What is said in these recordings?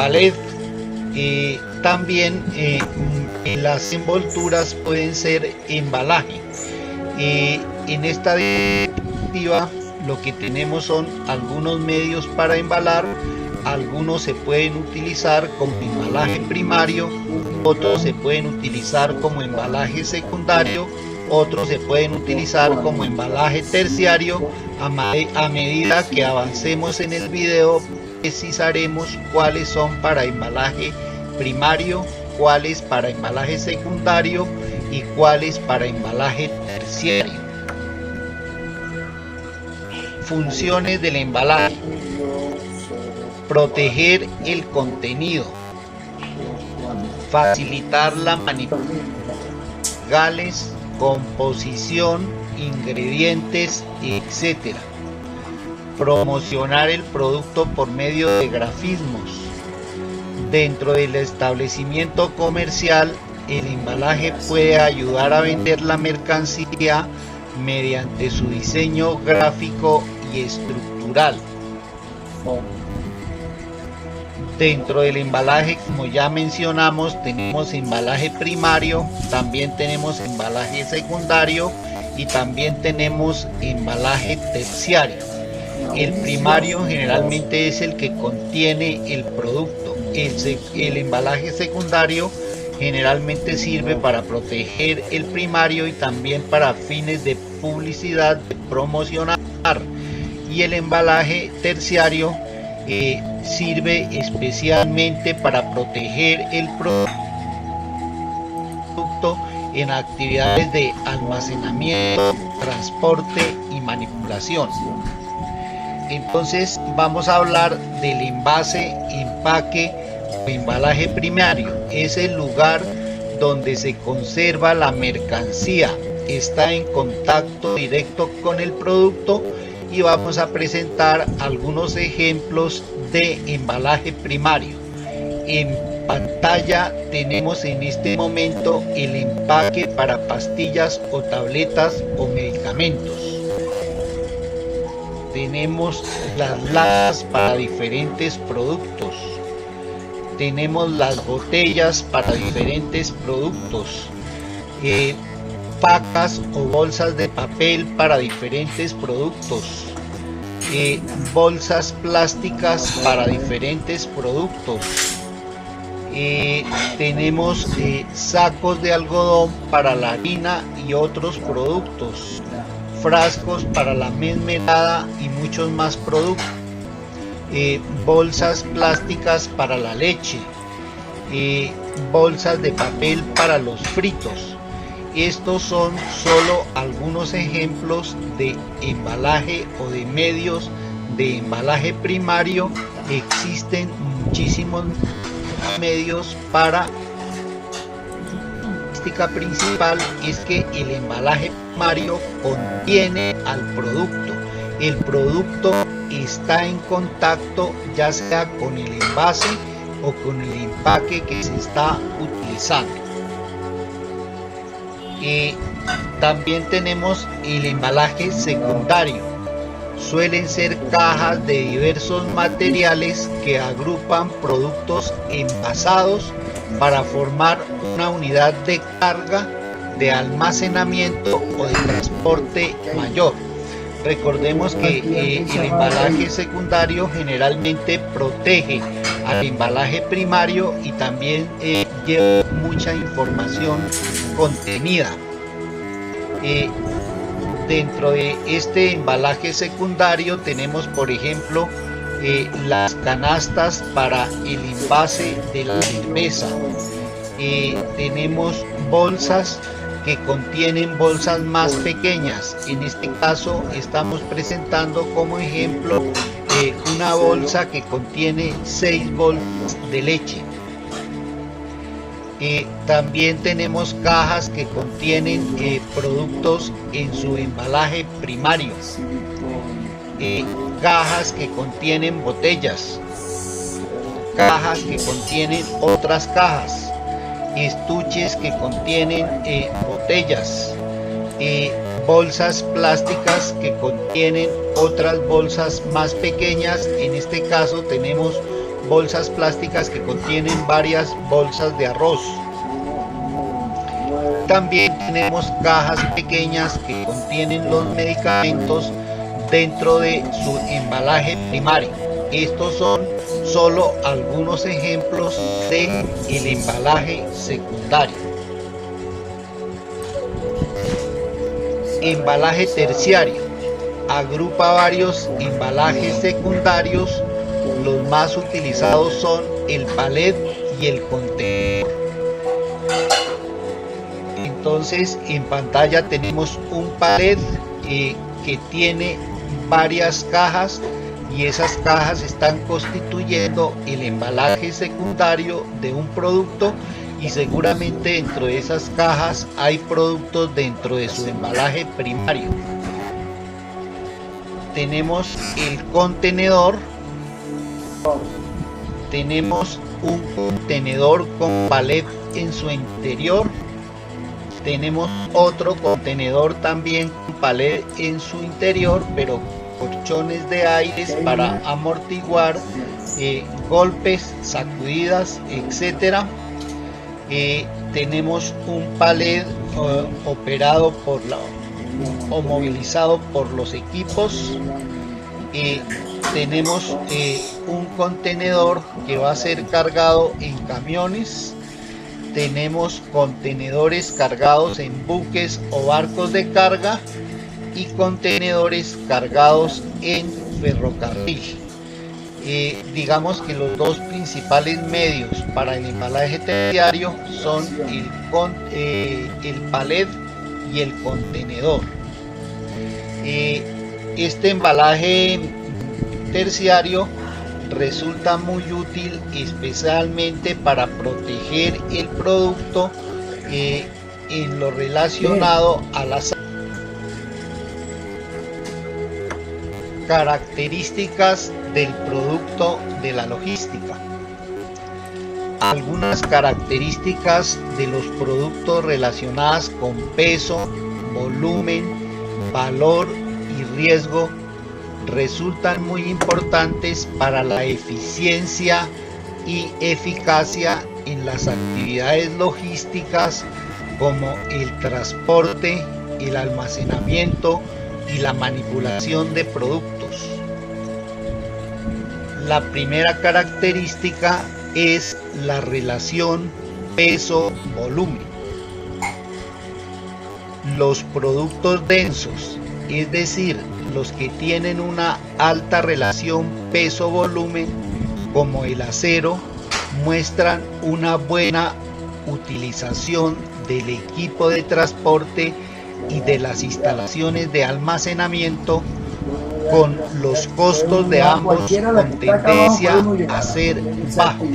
palet. También las envolturas pueden ser embalaje. En esta diapositiva lo que tenemos son algunos medios para embalar. Algunos se pueden utilizar como embalaje primario, otros se pueden utilizar como embalaje secundario, otros se pueden utilizar como embalaje terciario. A medida que avancemos en el video precisaremos cuáles son para embalaje primario, cuáles para embalaje secundario y cuáles para embalaje terciario. Funciones del embalaje: proteger el contenido, facilitar la manipulación, legales, composición, ingredientes, etc. Promocionar el producto por medio de grafismos. Dentro del establecimiento comercial, el embalaje puede ayudar a vender la mercancía mediante su diseño gráfico y estructural. Dentro del embalaje, como ya mencionamos, tenemos embalaje primario, también tenemos embalaje secundario y también tenemos embalaje terciario. El primario generalmente es el que contiene el producto. El embalaje secundario generalmente sirve para proteger el primario y también para fines de publicidad, de promocionar. Y el embalaje terciario sirve especialmente para proteger el producto en actividades de almacenamiento, transporte y manipulación. Entonces vamos a hablar del envase, empaque o embalaje primario. Es el lugar donde se conserva la mercancía, está en contacto directo con el producto, y vamos a presentar algunos ejemplos de embalaje primario. En pantalla tenemos en este momento el empaque para pastillas o tabletas o medicamentos. Tenemos las latas para diferentes productos. Tenemos las botellas para diferentes productos. Pacas o bolsas de papel para diferentes productos, bolsas plásticas para diferentes productos, tenemos sacos de algodón para la harina y otros productos, frascos para la mermelada y muchos más productos, bolsas plásticas para la leche, bolsas de papel para los fritos. Estos son solo algunos ejemplos de embalaje o de medios de embalaje primario. Existen muchísimos medios para. La característica principal es que el embalaje primario contiene al producto. El producto está en contacto ya sea con el envase o con el empaque que se está utilizando. También tenemos el embalaje secundario. Suelen ser cajas de diversos materiales que agrupan productos envasados para formar una unidad de carga, de almacenamiento o de transporte mayor. Recordemos que el embalaje secundario generalmente protege al embalaje primario y también lleva mucha información contenida. Dentro de este embalaje secundario tenemos, por ejemplo, las canastas para el envase de la cerveza. Tenemos bolsas que contienen bolsas más pequeñas. En este caso estamos presentando como ejemplo una bolsa que contiene 6 bolsas de leche. También tenemos cajas que contienen productos en su embalaje primario, cajas que contienen botellas, cajas que contienen otras cajas, estuches que contienen botellas, bolsas plásticas que contienen otras bolsas más pequeñas. En este caso tenemos bolsas plásticas que contienen varias bolsas de arroz. También tenemos cajas pequeñas que contienen los medicamentos dentro de su embalaje primario. Estos son solo algunos ejemplos de el embalaje secundario. Embalaje terciario agrupa varios embalajes secundarios. Los más utilizados son el palet y el contenedor. Entonces en pantalla tenemos un palet que tiene varias cajas, y esas cajas están constituyendo el embalaje secundario de un producto, y seguramente dentro de esas cajas hay productos dentro de su embalaje primario. Tenemos el contenedor. Tenemos un contenedor con palet en su interior. Tenemos otro contenedor también con palet en su interior, pero colchones de aires para amortiguar golpes, sacudidas, etcétera. Tenemos un palet operado por o movilizado por los equipos. Tenemos un contenedor que va a ser cargado en camiones. Tenemos contenedores cargados en buques o barcos de carga, y contenedores cargados en ferrocarril. Digamos que los dos principales medios para el embalaje terciario son el palet y el contenedor. Este embalaje terciario resulta muy útil especialmente para proteger el producto en lo relacionado a las características del producto de la logística. Algunas características de los productos relacionadas con peso, volumen, valor y riesgo resultan muy importantes para la eficiencia y eficacia en las actividades logísticas, como el transporte, el almacenamiento y la manipulación de productos. La primera característica es la relación peso-volumen. Los productos densos, es decir, los que tienen una alta relación peso-volumen, como el acero, muestran una buena utilización del equipo de transporte y de las instalaciones de almacenamiento, con los costos de ambos con tendencia a ser bajos.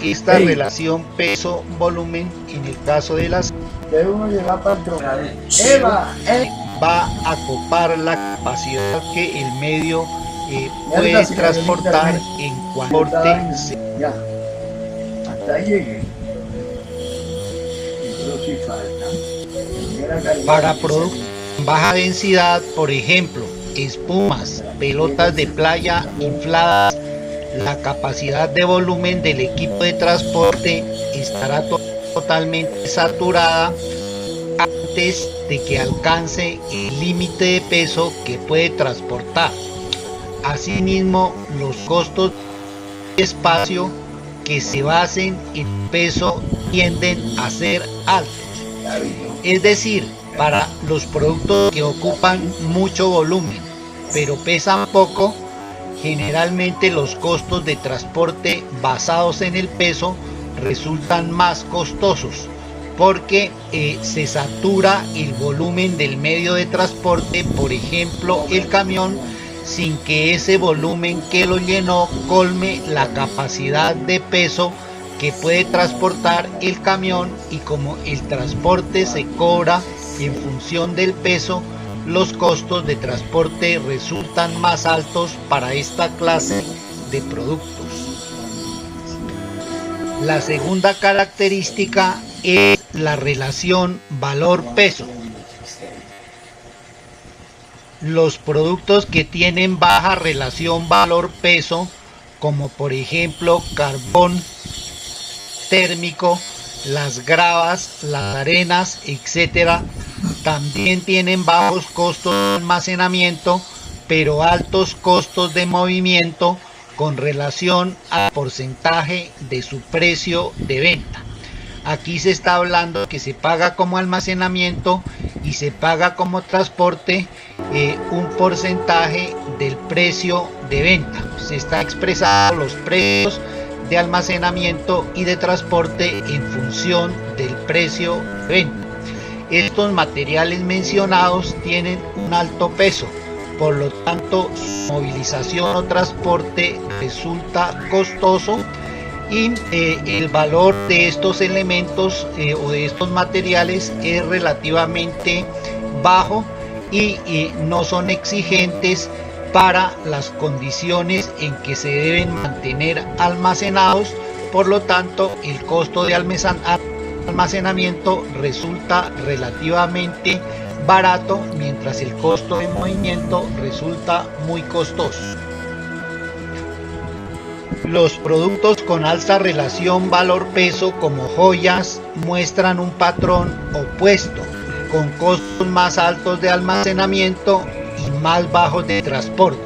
Esta relación peso-volumen, en el caso de las va a copar la capacidad que el medio puede transportar en cuanto hasta ahí llegué. para productos en baja densidad, por ejemplo, espumas, pelotas de playa infladas, la capacidad de volumen del equipo de transporte estará totalmente saturada antes de que alcance el límite de peso que puede transportar. Asimismo, los costos de espacio que se basen en peso tienden a ser altos. Es decir, para los productos que ocupan mucho volumen pero pesan poco, generalmente los costos de transporte basados en el peso resultan más costosos, porque se satura el volumen del medio de transporte, por ejemplo el camión, sin que ese volumen que lo llenó colme la capacidad de peso que puede transportar el camión, y como el transporte se cobra en función del peso, los costos de transporte resultan más altos para esta clase de productos. La segunda característica es la relación valor-peso. Los productos que tienen baja relación valor-peso, como por ejemplo carbón térmico, las gravas, las arenas, etcétera, también tienen bajos costos de almacenamiento, pero altos costos de movimiento con relación al porcentaje de su precio de venta. Aquí se está hablando que se paga como almacenamiento y se paga como transporte un porcentaje del precio de venta. Se está expresando los precios de almacenamiento y de transporte en función del precio de venta. Estos materiales mencionados tienen un alto peso, por lo tanto su movilización o transporte resulta costoso y el valor de estos elementos o de estos materiales es relativamente bajo y no son exigentes para las condiciones en que se deben mantener almacenados. Por lo tanto, el costo de almacenamiento resulta relativamente barato, mientras el costo de movimiento resulta muy costoso. Los productos con alta relación valor-peso como joyas muestran un patrón opuesto, con costos más altos de almacenamiento y más bajos de transporte.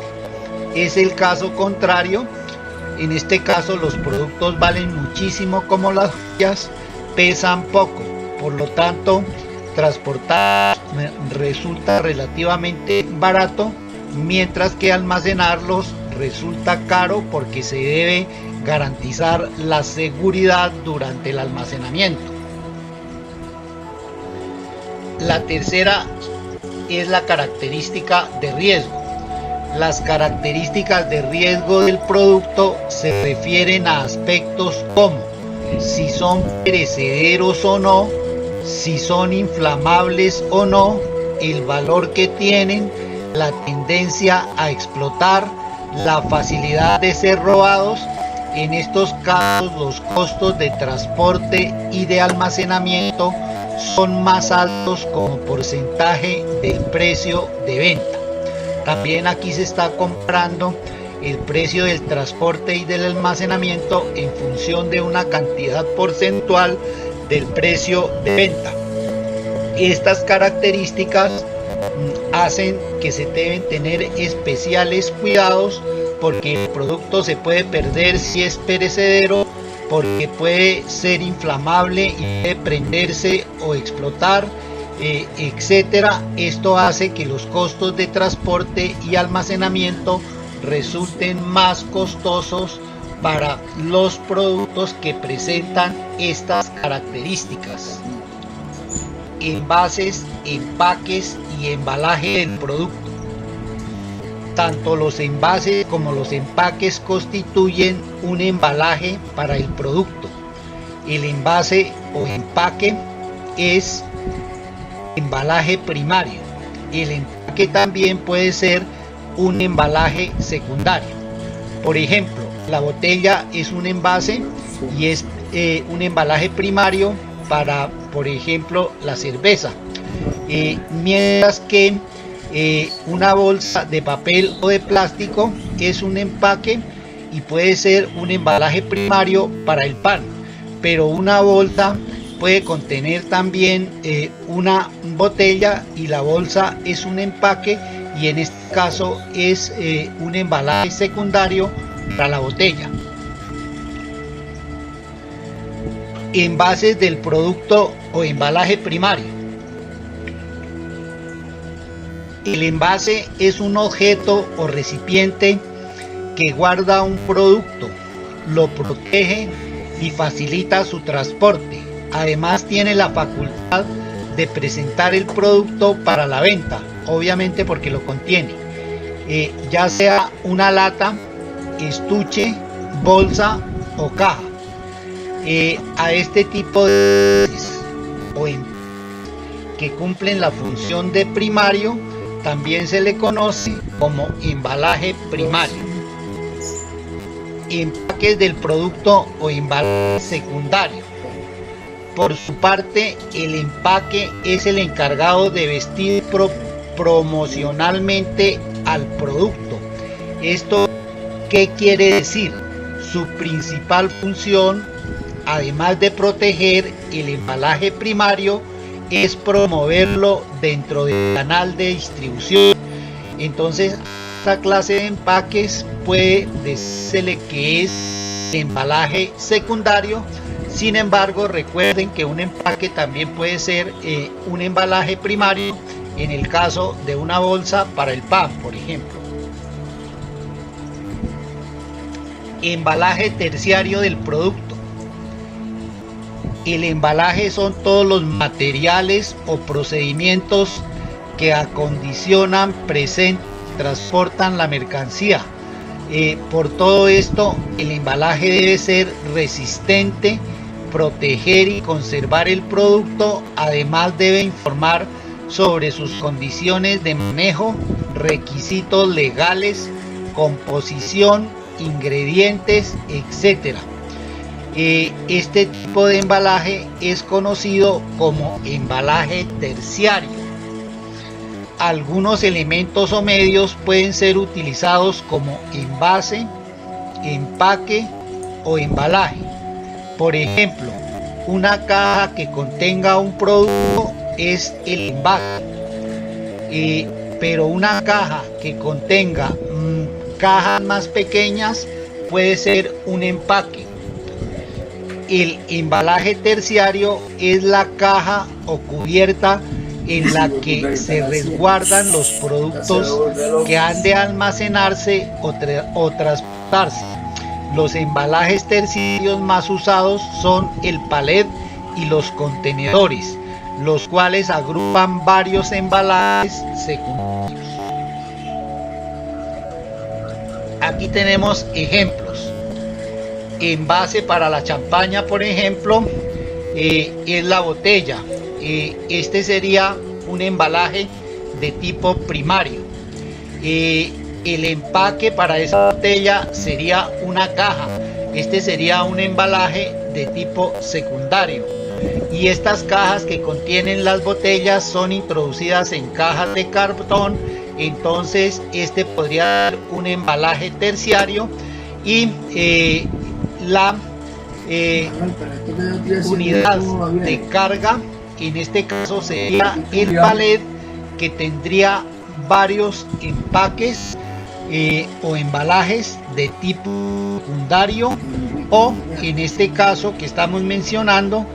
Es el caso contrario. En este caso los productos valen muchísimo como las joyas, pesan poco, por lo tanto transportar resulta relativamente barato, mientras que almacenarlos resulta caro porque se debe garantizar la seguridad durante el almacenamiento. La tercera es la característica de riesgo. Las características de riesgo del producto se refieren a aspectos como si son perecederos o no, si son inflamables o no, el valor que tienen, la tendencia a explotar, la facilidad de ser robados. En estos casos los costos de transporte y de almacenamiento son más altos como porcentaje del precio de venta. También aquí se está comparando el precio del transporte y del almacenamiento en función de una cantidad porcentual del precio de venta. Estas características hacen que se deben tener especiales cuidados, porque el producto se puede perder si es perecedero, porque puede ser inflamable y puede prenderse o explotar, etcétera. Esto hace que los costos de transporte y almacenamiento resulten más costosos para los productos que presentan estas características. Envases, empaques y embalaje del producto. Tanto los envases como los empaques constituyen un embalaje para el producto. El envase o empaque es embalaje primario. El empaque también puede ser un embalaje secundario. Por ejemplo, la botella es un envase y es un embalaje primario para, por ejemplo, la cerveza, mientras que una bolsa de papel o de plástico es un empaque y puede ser un embalaje primario para el pan, pero una bolsa puede contener también una botella y la bolsa es un empaque, y en este caso es un embalaje secundario para la botella. Envases del producto o embalaje primario. El envase es un objeto o recipiente que guarda un producto, lo protege y facilita su transporte. Además tiene la facultad de presentar el producto para la venta, obviamente porque lo contiene, ya sea una lata, estuche, bolsa o caja. A este tipo de que cumplen la función de primario también se le conoce como embalaje primario. Empaques del producto o embalaje secundario. Por su parte, el empaque es el encargado de vestir promocionalmente al producto. ¿Esto qué quiere decir? Su principal función, además de proteger el embalaje primario, es promoverlo dentro del canal de distribución. Entonces, esta clase de empaques puede decirle que es embalaje secundario. Sin embargo, recuerden que un empaque también puede ser un embalaje primario en el caso de una bolsa para el pan, por ejemplo. Embalaje terciario del producto. El embalaje son todos los materiales o procedimientos que acondicionan, presentan, transportan la mercancía. Por todo esto, el embalaje debe ser resistente, proteger y conservar el producto. Además, debe informar sobre sus condiciones de manejo, requisitos legales, composición, ingredientes, etc. Este tipo de embalaje es conocido como embalaje terciario. Algunos elementos o medios pueden ser utilizados como envase, empaque o embalaje. Por ejemplo, una caja que contenga un producto es el envase, pero una caja que contenga cajas más pequeñas puede ser un empaque. El embalaje terciario es la caja o cubierta en la que se resguardan los productos que han de almacenarse o transportarse. Los embalajes terciarios más usados son el palet y los contenedores, los cuales agrupan varios embalajes secundarios. Aquí tenemos ejemplos. Envase para la champaña, por ejemplo, es la botella. Este sería un embalaje de tipo primario. El empaque para esa botella sería una caja. Este sería un embalaje de tipo secundario. Y estas cajas que contienen las botellas son introducidas en cajas de cartón. Entonces este podría ser un embalaje terciario. Y la unidad de carga, en este caso sería el palet, que tendría varios empaques o embalajes de tipo secundario, o en este caso que estamos mencionando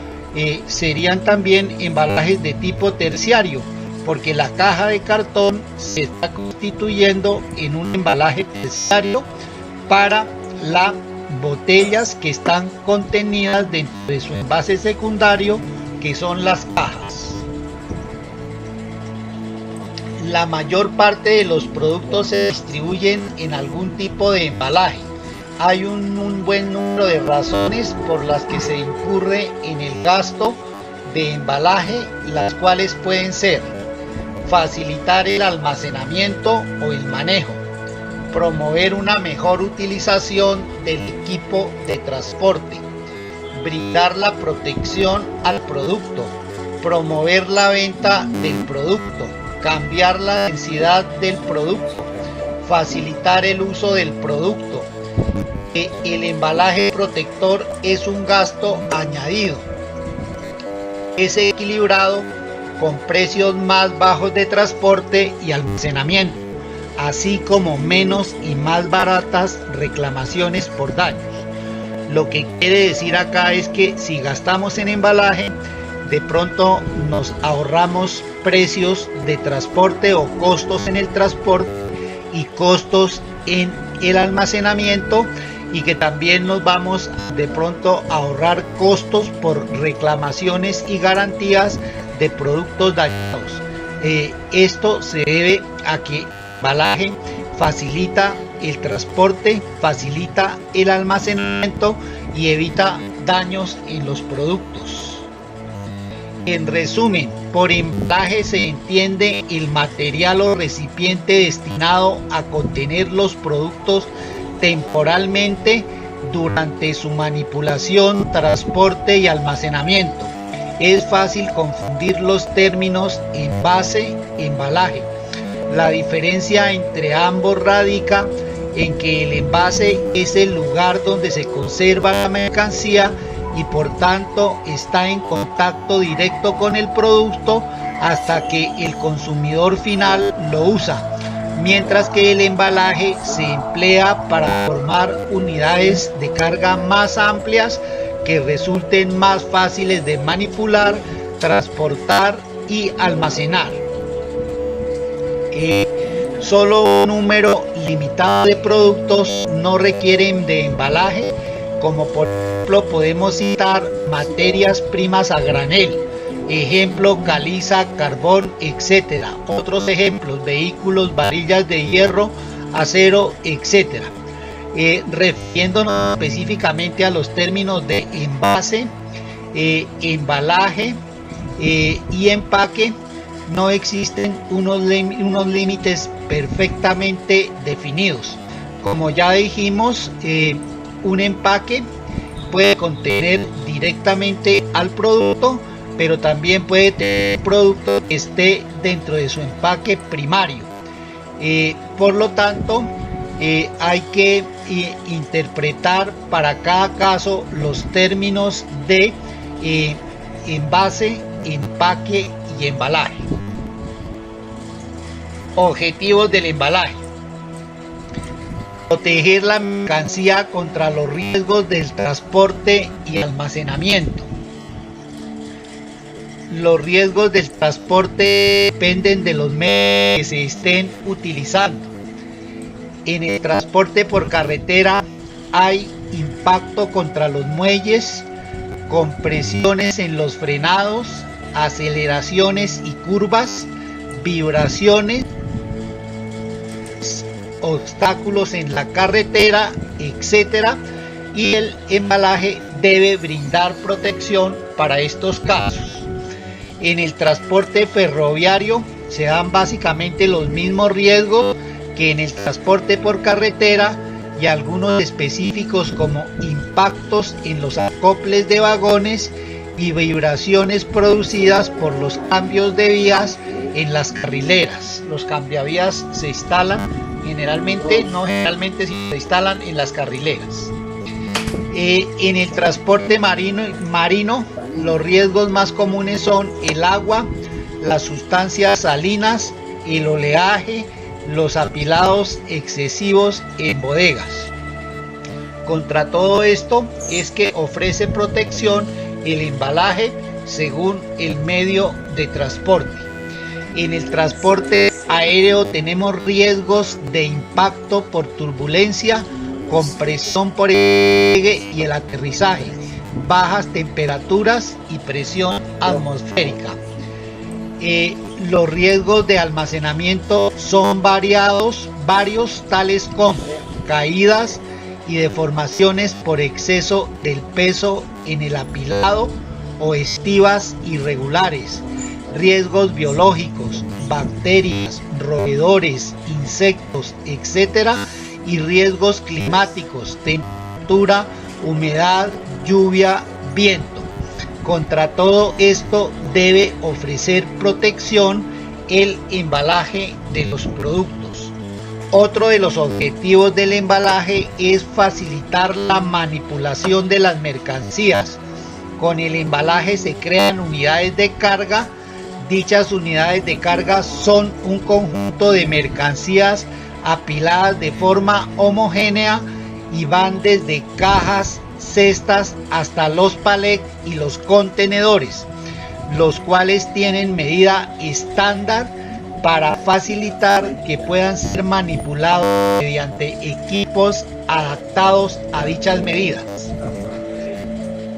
serían también embalajes de tipo terciario, porque la caja de cartón se está constituyendo en un embalaje terciario para las botellas que están contenidas dentro de su envase secundario, que son las cajas. La mayor parte de los productos se distribuyen en algún tipo de embalaje. Hay un buen número de razones por las que se incurre en el gasto de embalaje, las cuales pueden ser: facilitar el almacenamiento o el manejo, promover una mejor utilización del equipo de transporte, brindar la protección al producto, promover la venta del producto, cambiar la densidad del producto, facilitar el uso del producto. El embalaje protector es un gasto añadido. Es equilibrado con precios más bajos de transporte y almacenamiento, así como menos y más baratas reclamaciones por daños. Lo que quiere decir acá es que si gastamos en embalaje, de pronto nos ahorramos precios de transporte o costos en el transporte y costos en el almacenamiento, y que también nos vamos de pronto a ahorrar costos por reclamaciones y garantías de productos dañados. Esto se debe a que el embalaje facilita el transporte, facilita el almacenamiento y evita daños en los productos. En resumen, por embalaje se entiende el material o recipiente destinado a contener los productos temporalmente durante su manipulación, transporte y almacenamiento. Es fácil confundir los términos envase, embalaje. La diferencia entre ambos radica en que el envase es el lugar donde se conserva la mercancía y por tanto está en contacto directo con el producto hasta que el consumidor final lo usa, mientras que el embalaje se emplea para formar unidades de carga más amplias que resulten más fáciles de manipular, transportar y almacenar. Solo un número limitado de productos no requieren de embalaje, como por ejemplo podemos citar materias primas a granel, ejemplo caliza, carbón, etc. Otros ejemplos, vehículos, varillas de hierro, acero, etc. Refiriéndonos específicamente a los términos de envase, embalaje y empaque, no existen unos límites perfectamente definidos. Como ya dijimos, un empaque puede contener directamente al producto, pero también puede tener un producto que esté dentro de su empaque primario. Por lo tanto, hay que interpretar para cada caso los términos de envase, empaque y embalaje. Objetivos del embalaje: proteger la mercancía contra los riesgos del transporte y almacenamiento. Los riesgos del transporte dependen de los medios que se estén utilizando. En el transporte por carretera hay impacto contra los muelles, compresiones en los frenados, aceleraciones y curvas, vibraciones, obstáculos en la carretera, etc. Y el embalaje debe brindar protección para estos casos. En el transporte ferroviario se dan básicamente los mismos riesgos que en el transporte por carretera, y algunos específicos como impactos en los acoples de vagones y vibraciones producidas por los cambios de vías en las carrileras. Los cambiavías se instalan generalmente, sino se instalan en las carrileras. En el transporte marino, los riesgos más comunes son el agua, las sustancias salinas, el oleaje, los apilados excesivos en bodegas. Contra todo esto es que ofrece protección el embalaje según el medio de transporte. En el transporte aéreo tenemos riesgos de impacto por turbulencia, compresión por el despegue y el aterrizaje, bajas temperaturas y presión atmosférica. Los riesgos de almacenamiento son varios, tales como caídas y deformaciones por exceso del peso en el apilado o estivas irregulares, riesgos biológicos, bacterias, roedores, insectos, etc. y riesgos climáticos, temperatura, humedad, lluvia, viento. Contra todo esto debe ofrecer protección el embalaje de los productos. Otro de los objetivos del embalaje es facilitar la manipulación de las mercancías. Con el embalaje se crean unidades de carga. Dichas unidades de carga son un conjunto de mercancías apiladas de forma homogénea y van desde cajas, cestas hasta los palets y los contenedores, los cuales tienen medida estándar para facilitar que puedan ser manipulados mediante equipos adaptados a dichas medidas.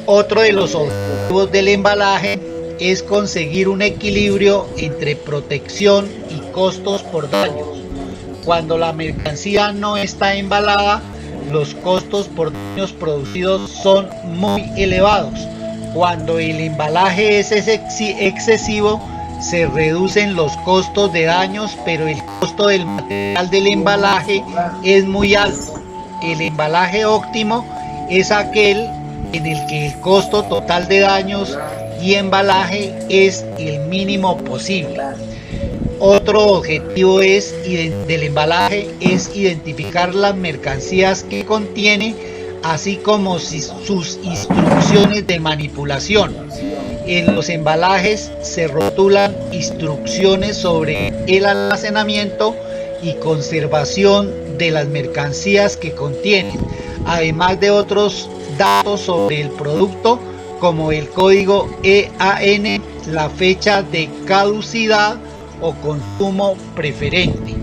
Otro de los objetivos del embalaje es conseguir un equilibrio entre protección y costos por daños. Cuando la mercancía no está embalada, los costos por daños producidos son muy elevados. Cuando el embalaje es excesivo, se reducen los costos de daños, pero el costo del material del embalaje es muy alto. El embalaje óptimo es aquel en el que el costo total de daños y embalaje es el mínimo posible. Otro objetivo del embalaje es identificar las mercancías que contiene, así como sus instrucciones de manipulación. En los embalajes se rotulan instrucciones sobre el almacenamiento y conservación de las mercancías que contienen, además de otros datos sobre el producto como el código EAN, la fecha de caducidad o consumo preferente.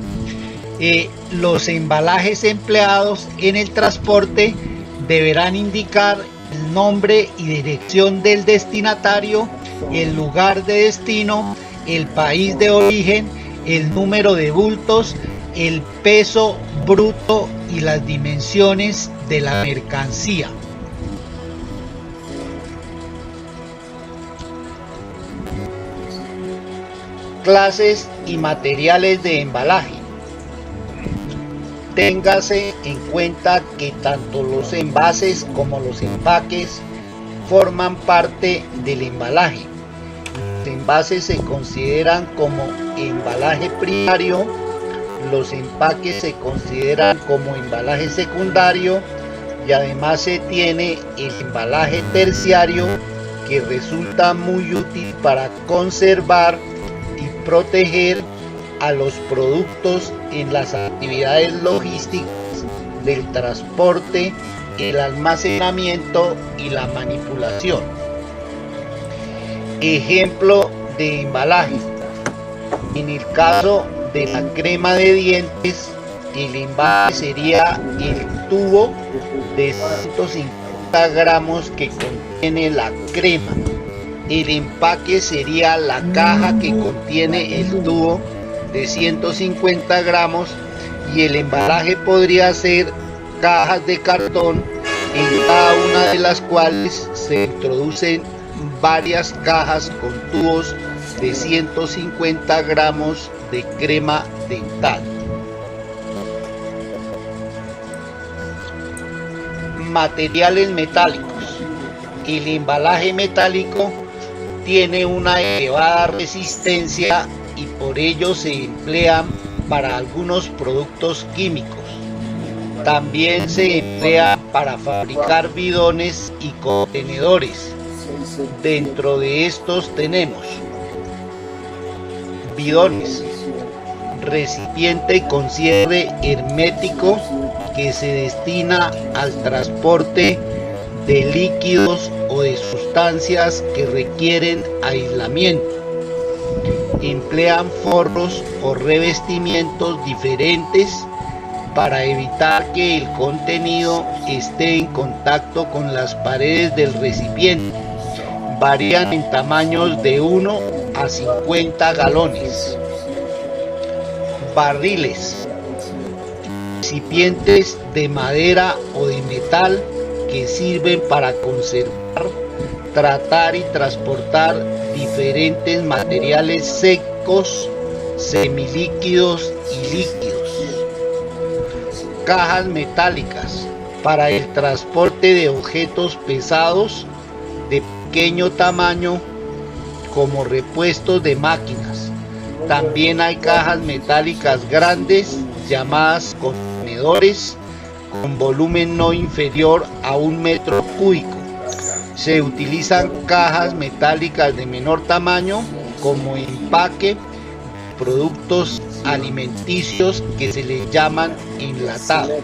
Los embalajes empleados en el transporte deberán indicar el nombre y dirección del destinatario, el lugar de destino, el país de origen, el número de bultos, el peso bruto y las dimensiones de la mercancía. Clases y materiales de embalaje. Téngase en cuenta que tanto los envases como los empaques forman parte del embalaje. Los envases se consideran como embalaje primario, los empaques se consideran como embalaje secundario y además se tiene el embalaje terciario, que resulta muy útil para conservar y proteger a los productos en las actividades logísticas del transporte, el almacenamiento y la manipulación. Ejemplo de embalaje. En el caso de la crema de dientes, el embalaje sería el tubo de 150 gramos que contiene la crema. El empaque sería la caja que contiene el tubo de 150 gramos y el embalaje podría ser cajas de cartón, en cada una de las cuales se introducen varias cajas con tubos de 150 gramos de crema dental. Materiales metálicos. El embalaje metálico tiene una elevada resistencia y por ello se emplean para algunos productos químicos. También se emplea para fabricar bidones y contenedores. Dentro de estos tenemos bidones, recipiente con cierre hermético que se destina al transporte de líquidos o de sustancias que requieren aislamiento. Emplean forros o revestimientos diferentes para evitar que el contenido esté en contacto con las paredes del recipiente. Varían en tamaños de 1 a 50 galones. Barriles. Recipientes de madera o de metal que sirven para conservar, tratar y transportar diferentes materiales secos, semilíquidos y líquidos. Cajas metálicas para el transporte de objetos pesados de pequeño tamaño como repuestos de máquinas. También hay cajas metálicas grandes llamadas contenedores con volumen no inferior a 1 metro cúbico. Se utilizan cajas metálicas de menor tamaño como empaque de productos alimenticios que se les llaman enlatados.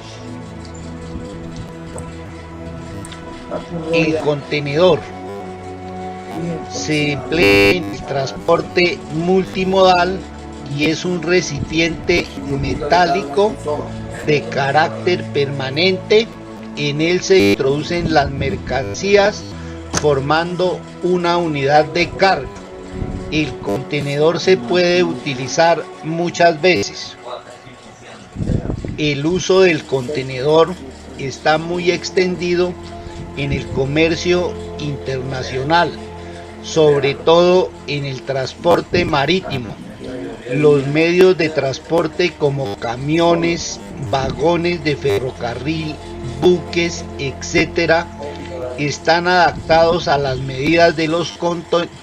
El contenedor se emplea en el transporte multimodal y es un recipiente metálico de carácter permanente. En él se introducen las mercancías formando una unidad de carga. El contenedor se puede utilizar muchas veces. El uso del contenedor está muy extendido en el comercio internacional, sobre todo en el transporte marítimo. Los medios de transporte como camiones, vagones de ferrocarril, buques, etcétera, están adaptados a las medidas de los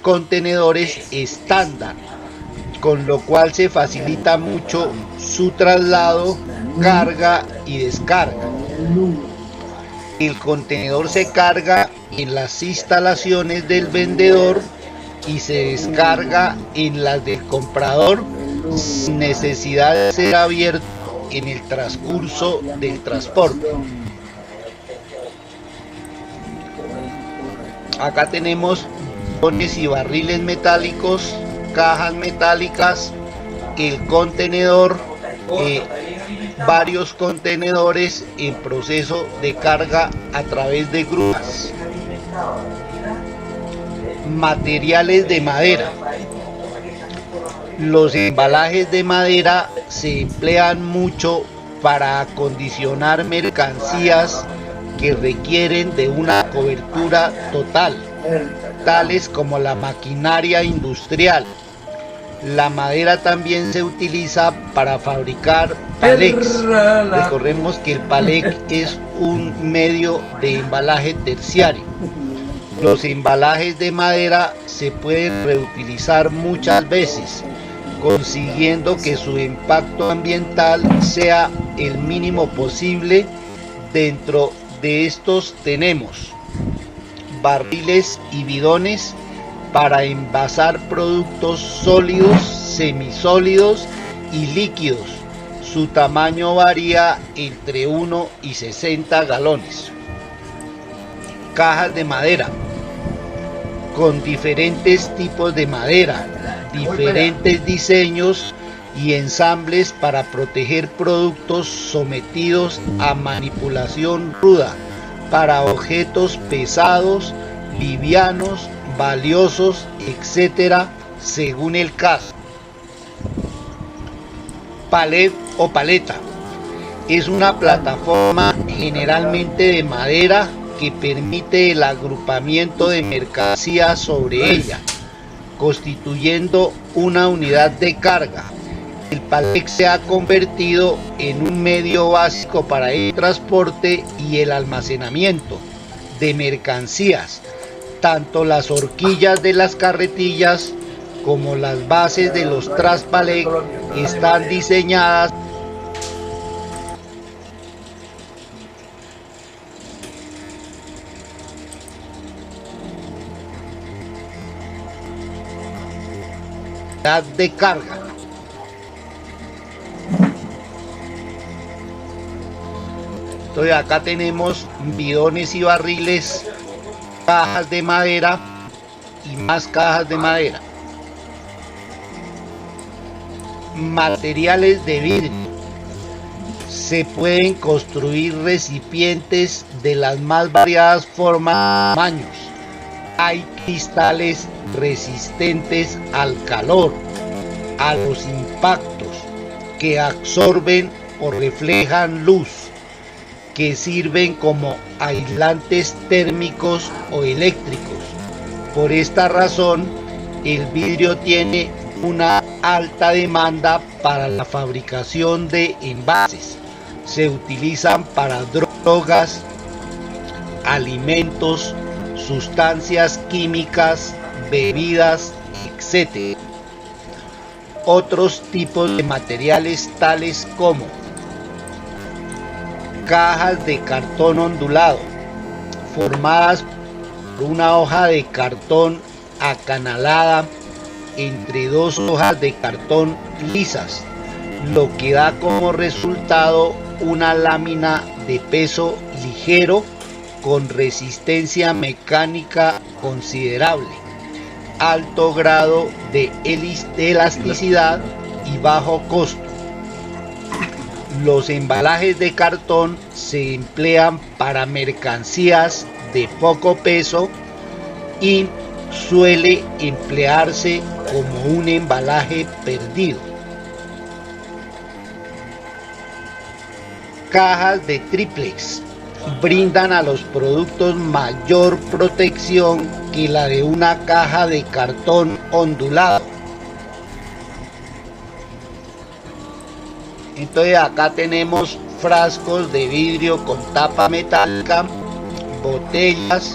contenedores estándar, con lo cual se facilita mucho su traslado, carga y descarga. El contenedor se carga en las instalaciones del vendedor y se descarga en las del comprador sin necesidad de ser abierto en el transcurso del transporte. Acá tenemos bidones y barriles metálicos, cajas metálicas, el contenedor, varios contenedores en proceso de carga a través de grúas. Materiales de madera. Los embalajes de madera se emplean mucho para acondicionar mercancías que requieren de una cobertura total, tales como la maquinaria industrial. La madera también se utiliza para fabricar palex. Recordemos que el palec es un medio de embalaje terciario. Los embalajes de madera se pueden reutilizar muchas veces, consiguiendo que su impacto ambiental sea el mínimo posible. Dentro de estos tenemos barriles y bidones para envasar productos sólidos, semisólidos y líquidos. Su tamaño varía entre 1 y 60 galones. Cajas de madera con diferentes tipos de madera, diferentes diseños y ensambles para proteger productos sometidos a manipulación ruda, para objetos pesados, livianos, valiosos, etcétera, según el caso. Palet o paleta es una plataforma generalmente de madera que permite el agrupamiento de mercancías sobre ella, constituyendo una unidad de carga. El palet se ha convertido en un medio básico para el transporte y el almacenamiento de mercancías. Tanto las horquillas de las carretillas como las bases de los traspalec están diseñadas de carga. Entonces acá tenemos bidones y barriles, cajas de madera y más cajas de madera. Materiales de vidrio. Se pueden construir recipientes de las más variadas formas y tamaños. Hay cristales resistentes al calor, a los impactos, que absorben o reflejan luz, que sirven como aislantes térmicos o eléctricos. Por esta razón, el vidrio tiene una alta demanda para la fabricación de envases. Se utilizan para drogas, alimentos, sustancias químicas, bebidas, etc. Otros tipos de materiales tales como cajas de cartón ondulado, formadas por una hoja de cartón acanalada entre dos hojas de cartón lisas, lo que da como resultado una lámina de peso ligero con resistencia mecánica considerable, alto grado de elasticidad y bajo costo. Los embalajes de cartón se emplean para mercancías de poco peso y suele emplearse como un embalaje perdido. Cajas de triplex brindan a los productos mayor protección que la de una caja de cartón ondulado. Entonces acá tenemos frascos de vidrio con tapa metálica, botellas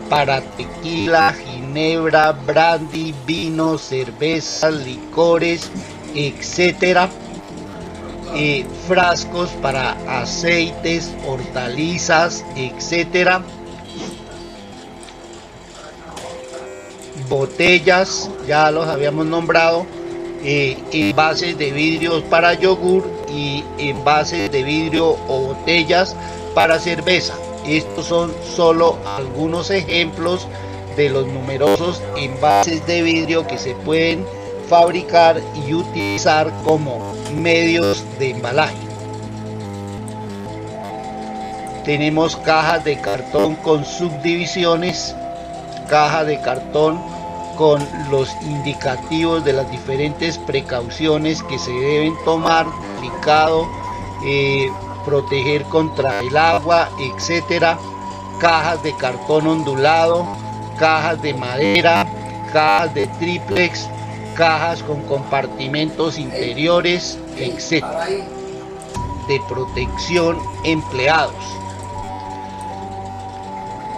para tequila, ginebra, brandy, vino, cervezas, licores, etcétera. Frascos para aceites, hortalizas, etcétera. Botellas, ya los habíamos nombrado. Envases de vidrio para yogur y envases de vidrio o botellas para cerveza. Estos son solo algunos ejemplos de los numerosos envases de vidrio que se pueden fabricar y utilizar como medios de embalaje. Tenemos cajas de cartón con subdivisiones, cajas de cartón con los indicativos de las diferentes precauciones que se deben tomar, aplicado, proteger contra el agua, etcétera. Cajas de cartón ondulado, cajas de madera, cajas de triplex, cajas con compartimentos interiores, etcétera. De protección empleados.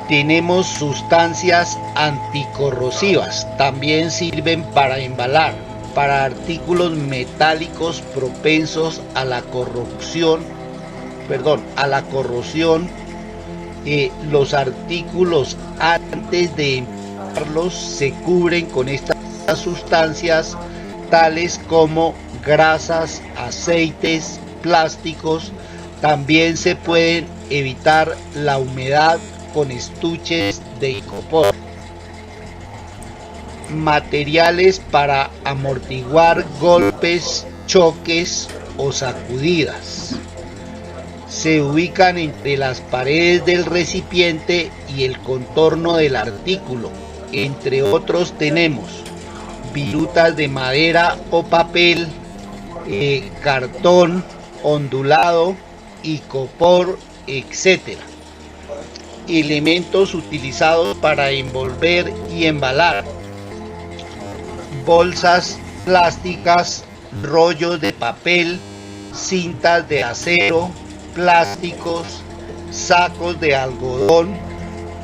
Tenemos sustancias anticorrosivas, también sirven para embalar, para artículos metálicos propensos a la corrosión. Los artículos antes de embalarlos se cubren con estas sustancias, tales como grasas, aceites, plásticos. También se pueden evitar la humedad con estuches de icopor. Materiales para amortiguar golpes, choques o sacudidas. Se ubican entre las paredes del recipiente y el contorno del artículo. Entre otros tenemos virutas de madera o papel, cartón ondulado, icopor, etcétera. Elementos utilizados para envolver y embalar: bolsas plásticas, rollos de papel, cintas de acero, plásticos, sacos de algodón,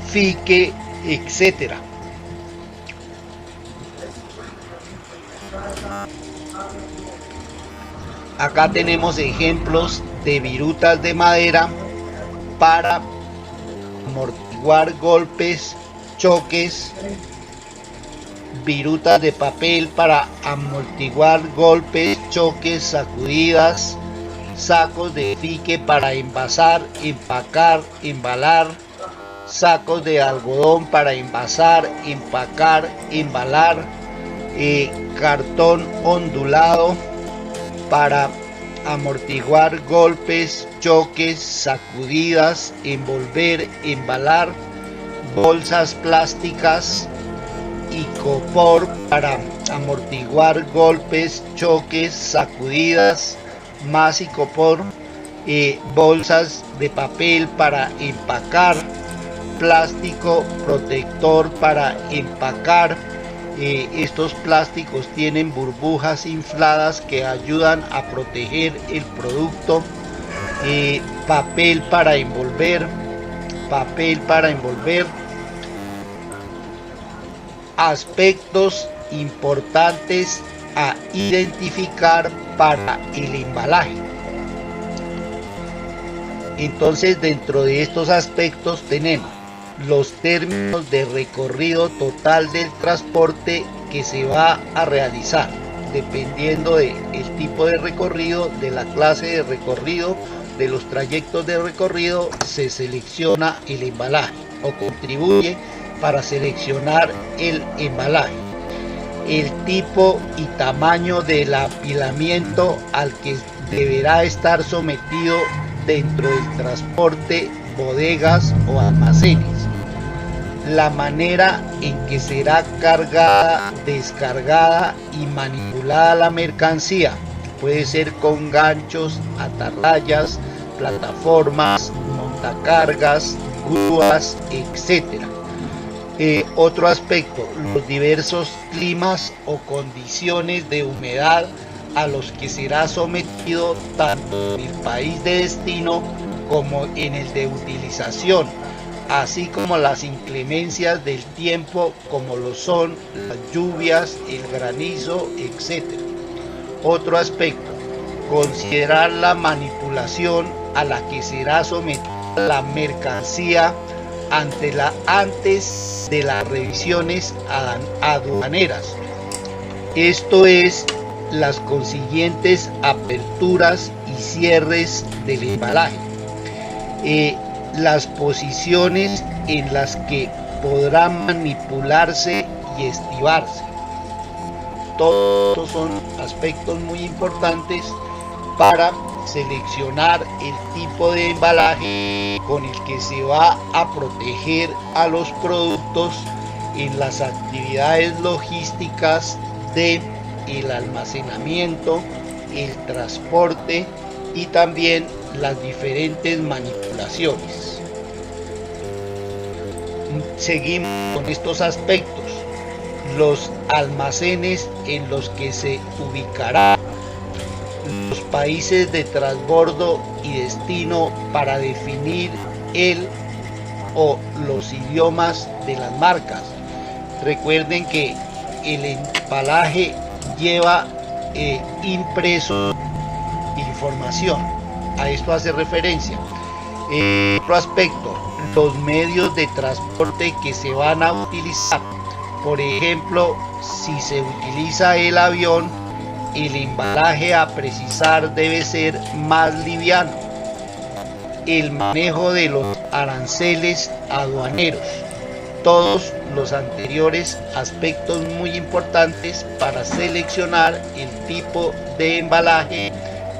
fique, etcétera. Acá tenemos ejemplos de virutas de madera para amortiguar golpes, choques, virutas de papel para amortiguar golpes, choques, sacudidas, sacos de fique para envasar, empacar, embalar, sacos de algodón para envasar, empacar, embalar, cartón ondulado para amortiguar golpes, choques, sacudidas, envolver, embalar, bolsas plásticas, icopor para amortiguar golpes, choques, sacudidas, más icopor, bolsas de papel para empacar, plástico protector para empacar. Estos plásticos tienen burbujas infladas que ayudan a proteger el producto. Papel para envolver, aspectos importantes a identificar para el embalaje. Entonces, dentro de estos aspectos tenemos los términos de recorrido total del transporte que se va a realizar. Dependiendo del tipo de recorrido, de la clase de recorrido, de los trayectos de recorrido, se selecciona el embalaje o contribuye para seleccionar el embalaje. El tipo y tamaño del apilamiento al que deberá estar sometido dentro del transporte, bodegas o almacenes. La manera en que será cargada, descargada y manipulada la mercancía. Puede ser con ganchos, atarrayas, plataformas, montacargas, grúas, etc. Otro aspecto, los diversos climas o condiciones de humedad a los que será sometido tanto en el país de destino como en el de utilización. así como las inclemencias del tiempo como lo son las lluvias, el granizo, etc. Otro aspecto, considerar la manipulación a la que será sometida la mercancía antes de las revisiones aduaneras. Esto es, las consiguientes aperturas y cierres del embalaje. Las posiciones en las que podrá manipularse y estivarse. Todos son aspectos muy importantes para seleccionar el tipo de embalaje con el que se va a proteger a los productos en las actividades logísticas de el almacenamiento, el transporte y también las diferentes manipulaciones. Seguimos con estos aspectos. Los almacenes en los que se ubicará, los países de transbordo y destino para definir el o los idiomas de las marcas. Recuerden que el embalaje lleva impreso información, a esto hace referencia. Otro aspecto, los medios de transporte que se van a utilizar. Por ejemplo, si se utiliza el avión, el embalaje a precisar debe ser más liviano. El manejo de los aranceles aduaneros. Todos los anteriores aspectos muy importantes para seleccionar el tipo de embalaje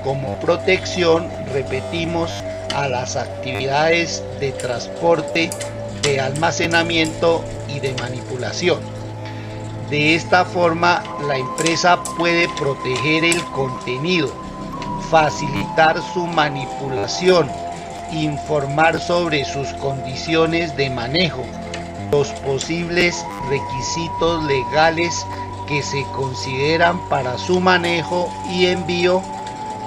como protección, repetimos, a las actividades de transporte, de almacenamiento y de manipulación. De esta forma, la empresa puede proteger el contenido, facilitar su manipulación, informar sobre sus condiciones de manejo, los posibles requisitos legales que se consideran para su manejo y envío,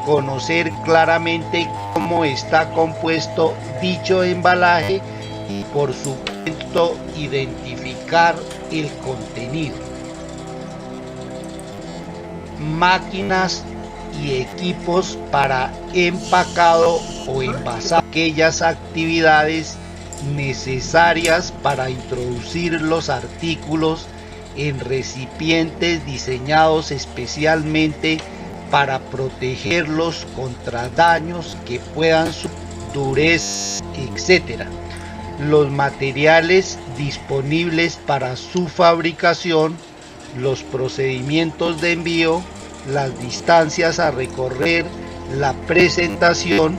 conocer claramente cómo está compuesto dicho embalaje y por supuesto identificar el contenido. Máquinas y equipos para empacado o envasado, aquellas actividades necesarias para introducir los artículos en recipientes diseñados especialmente para protegerlos contra daños que puedan sufrir, dureza, etc. Los materiales disponibles para su fabricación, los procedimientos de envío, las distancias a recorrer, la presentación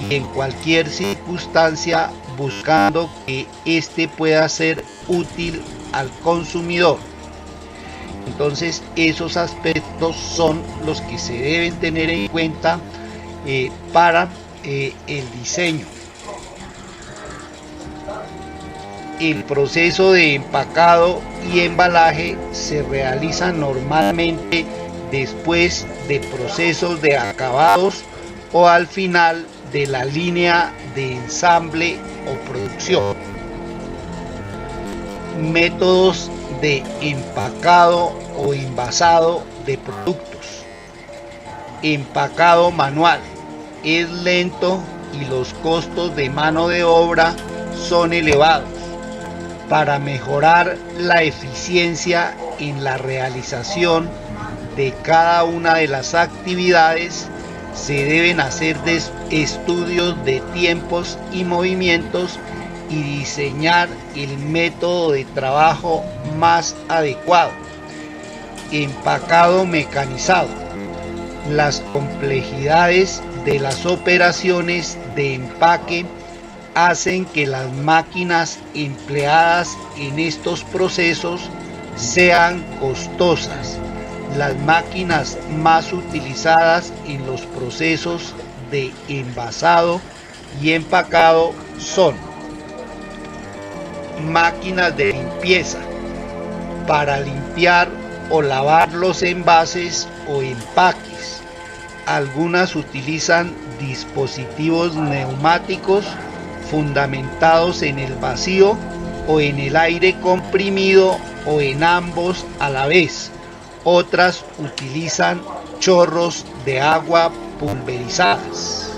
y en cualquier circunstancia buscando que éste pueda ser útil al consumidor. Entonces esos aspectos son los que se deben tener en cuenta para el diseño. El proceso de empacado y embalaje se realiza normalmente después de procesos de acabados o al final de la línea de ensamble o producción. Métodos de empacado o envasado de productos. Empacado manual es lento y los costos de mano de obra son elevados. Para mejorar la eficiencia en la realización de cada una de las actividades, se deben hacer estudios de tiempos y movimientos y diseñar el método de trabajo más adecuado. Empacado mecanizado. Las complejidades de las operaciones de empaque hacen que las máquinas empleadas en estos procesos sean costosas. Las máquinas más utilizadas en los procesos de envasado y empacado son máquinas de limpieza para limpiar o lavar los envases o empaques. Algunas utilizan dispositivos neumáticos fundamentados en el vacío o en el aire comprimido o en ambos a la vez. Otras utilizan chorros de agua pulverizadas.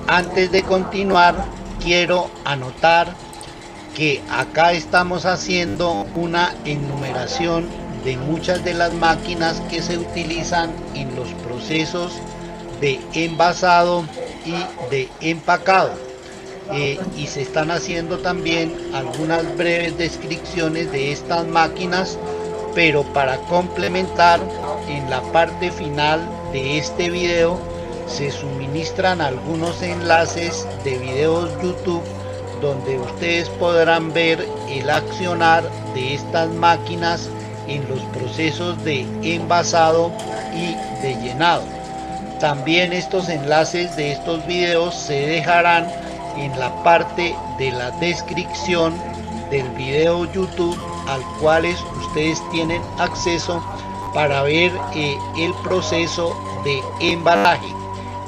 Antes de continuar, quiero anotar que acá estamos haciendo una enumeración de muchas de las máquinas que se utilizan en los procesos de envasado y de empacado, y se están haciendo también algunas breves descripciones de estas máquinas, pero para complementar, en la parte final de este video se suministran algunos enlaces de videos YouTube donde ustedes podrán ver el accionar de estas máquinas en los procesos de envasado y de llenado. También estos enlaces de estos videos se dejarán en la parte de la descripción del video YouTube, al cual ustedes tienen acceso para ver el proceso de embalaje.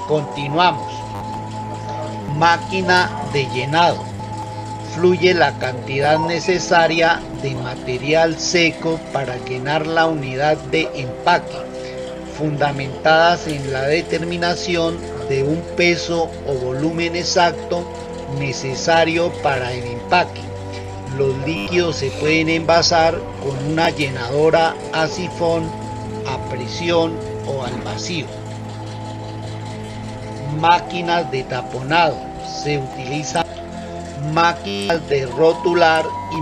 Continuamos. Máquina de llenado. Fluye la cantidad necesaria de material seco para llenar la unidad de empaque, fundamentadas en la determinación de un peso o volumen exacto necesario para el empaque. Los líquidos se pueden envasar con una llenadora a sifón, a presión o al vacío. Máquinas de taponado. Se utilizan máquinas de rotular y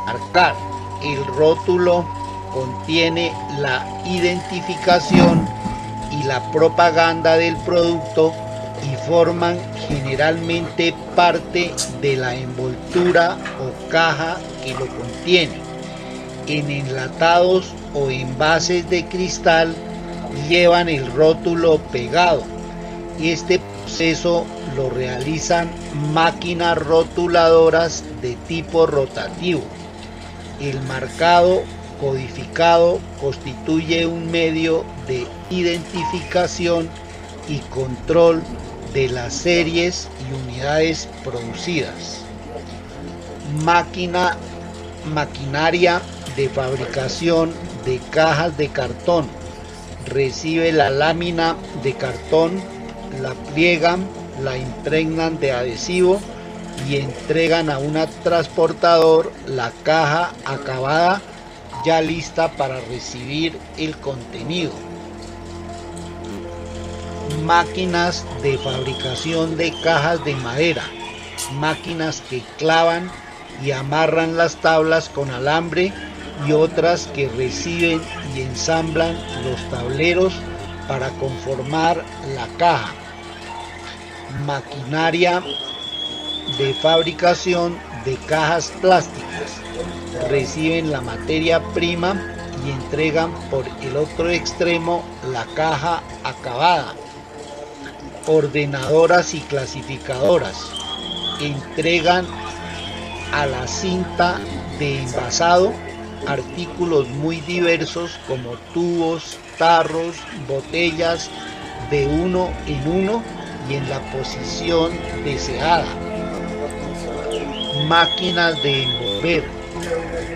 marcar. El rótulo contiene la identificación y la propaganda del producto y forman generalmente parte de la envoltura o caja que lo contiene. En enlatados o envases de cristal llevan el rótulo pegado. Este proceso lo realizan máquinas rotuladoras de tipo rotativo. El marcado codificado constituye un medio de identificación y control de las series y unidades producidas. Maquinaria de fabricación de cajas de cartón. Recibe la lámina de cartón, la pliegan, la impregnan de adhesivo y entregan a un transportador la caja acabada, ya lista para recibir el contenido. Máquinas de fabricación de cajas de madera. Máquinas que clavan y amarran las tablas con alambre y otras que reciben y ensamblan los tableros para conformar la caja. Maquinaria de fabricación de cajas plásticas. Reciben la materia prima y entregan por el otro extremo la caja acabada. Ordenadoras y clasificadoras. Entregan a la cinta de envasado artículos muy diversos como tubos, tarros, botellas de uno en uno y en la posición deseada. Máquinas de envolver.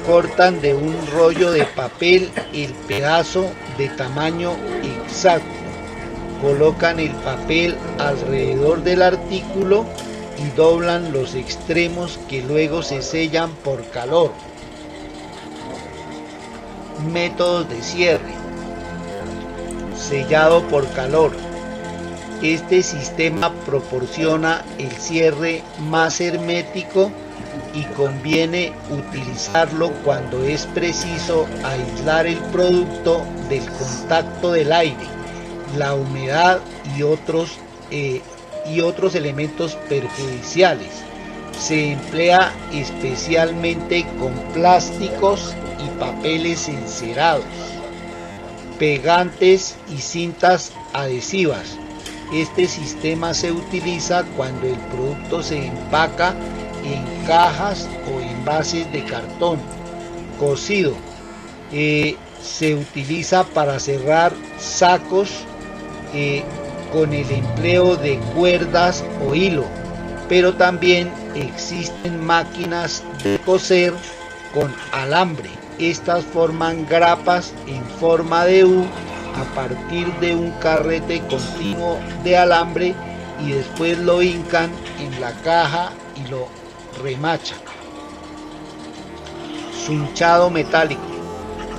Cortan de un rollo de papel el pedazo de tamaño exacto. Colocan el papel alrededor del artículo y doblan los extremos que luego se sellan por calor. Métodos de cierre. Sellado por calor. Este sistema proporciona el cierre más hermético y conviene utilizarlo cuando es preciso aislar el producto del contacto del aire, la humedad y otros elementos perjudiciales. Se emplea especialmente con plásticos y papeles encerados, pegantes y cintas adhesivas. Este sistema se utiliza cuando el producto se empaca en cajas o envases de cartón. Cosido. Se utiliza para cerrar sacos con el empleo de cuerdas o hilo, pero también existen máquinas de coser con alambre. Estas forman grapas en forma de U a partir de un carrete continuo de alambre y después lo hincan en la caja y lo remachan. Sunchado metálico.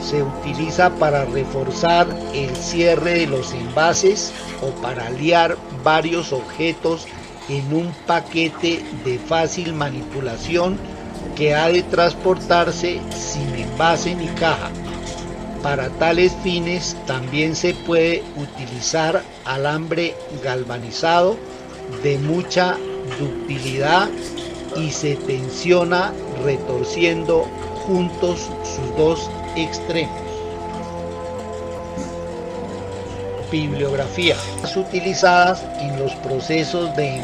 Se utiliza para reforzar el cierre de los envases o para liar varios objetos en un paquete de fácil manipulación que ha de transportarse sin envase ni caja. Para tales fines también se puede utilizar alambre galvanizado de mucha ductilidad y se tensiona retorciendo juntos sus dos extremos. Bibliografía utilizadas en los procesos de